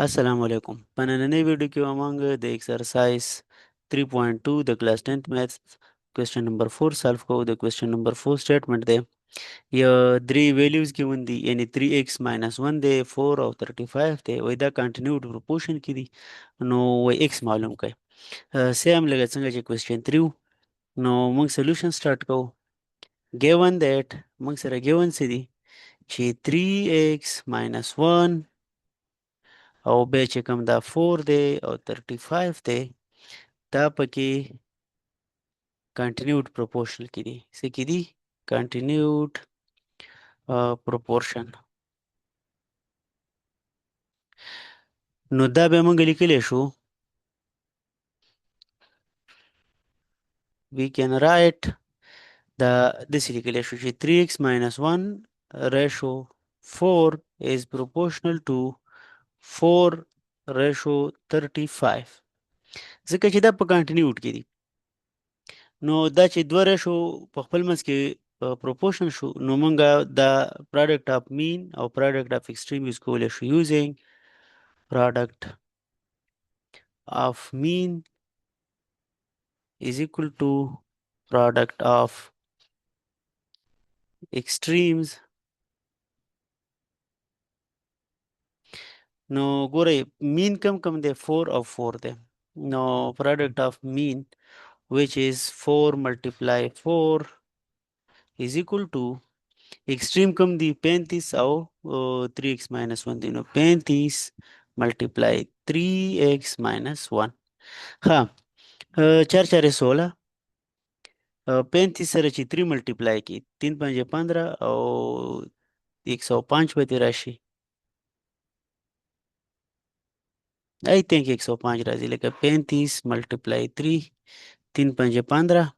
السلام علیکم په نننۍ ویډیو کې به موږ د ایکسرسایز 3.2 د کلاس 10th میث کوېسچن نمبر 4 سالو کوو. د کوېسچن نمبر 4 سټیټمنټ دی یا درې ویلیوز given دي، یعنی 3x minus 1 دی، 4 او 35 دی. وایي دا کنټینیوډ پروپورشن کې دي، نو وایي x معلوم کړئ. سیم لکه څنګه چې کوېسچن 3 و، نو موږ سولوشن سټارټ کوو. given that موږ سره given څه دي چې 3x minus 1 او بیا چې کوم دا 4 دی او 35 دی، دا پکې کنټینیوډ پروپورشنل کې دي. څه کې دي؟ کنټینیوډ پروپورشن. نو دا به موږ لیکلی شو we can write دا داسې لیکلی شو چې 3x minus 1 ratio 4 is proportional to 4 ratio 35 ځکه چې دا په کنټینیوډ کې دي. نو دا چې دوه ریشو په خپل منځ کې پروپورشن شو، نو موږ دا پروډکټ اف مین او پروډکټ اف ایکسټریم یوز کولی شو. یوزینګ پروډکټ اف مین is equal to product of extremes. نو ګورئ مین کم دی 4 او 4 دی، نو product of mean which is 4 multiply 4 is equal to extreme come the 35 او 3x minus 1 دی، نو 35 multiply 3x minus 1. ها 4 4 16 35 سره چې 3 ملټیپلای کی 3 5 15 او 105 به تیر راشي. I think 105 راځي، لکه 35 ملټیپلای 3 3 5 15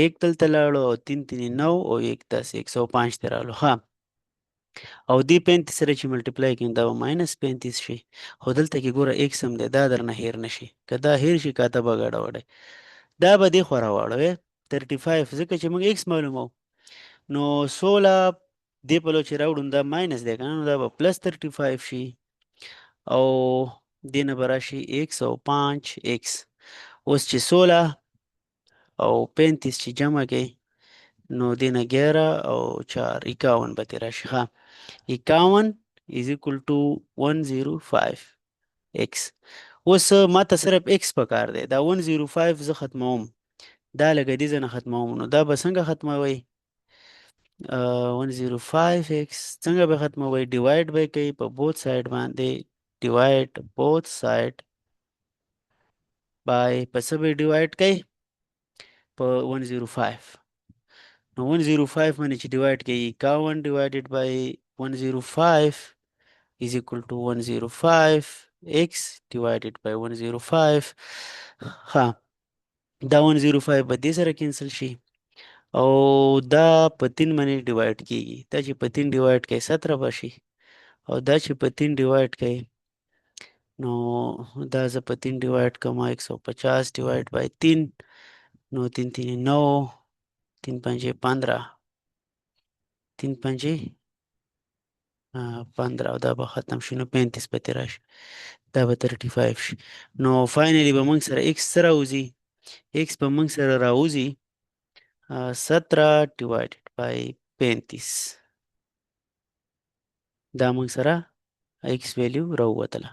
एक دلته لاړو او 3 3 9 او 1 10 105 ته راغلو. ها او دې 35 سره چې ملټیپلای کړئ دا به ماینس 35 شي، خو دلته کې ګوره ایکس هم دی، دا درنه هیر نشي. که دا هیر شي کاته به ګډه وډی، دا به دې خوا راواړوئ 35 ځکه چې موږ ایکس معلومو. نو 16 دې پلو چې راوړو دا ماینس دی که نه، نو دا به پلس 35 شي او دې نه به راشي 105 ایکس. اوس چې 16 او 35 چې جمع کړئ نو دې نه 11 او 4 51 به ترې راشي. ها 51 is equal to 105 x. اوس ماته صرف x پکار دی، دا 105 زه ختموم، دا لکه دې ځای نه ختموم، نو دا به څنګه ختموئ؟ 105x څنګه به ختموئ؟ ډیوایډ به کوئ په بوث سایډ باندې، ډیوایډ بوث سایډ بای په څه به ډیوایډ کوئ؟ په 105. نو 105 باندې چې ډیوایډ کوئ 51 divided by 105 is equal to 105 x divided by 105. ها دا 105 به دې سره کینسل شي او دا په 3 باندې ډیوایډ کیږي، دا چې په 3 ډیوایډ کوي 17 به شي او دا چې په 3 ډیوایډ کوي نو دا زه په 3 ډیوایډ کوم 150 ډیوایډ بای 3 نو 3 3 9 3 5 15 3 5 15 او دا به ختم شي نو 35 به ترې راشي، دا به 35 شي. نو فاینلی به موږ سره x سره راوځي، x به موږ سره راوځي 17 divided by 35. دا موږ سره x ویلیو راووتله.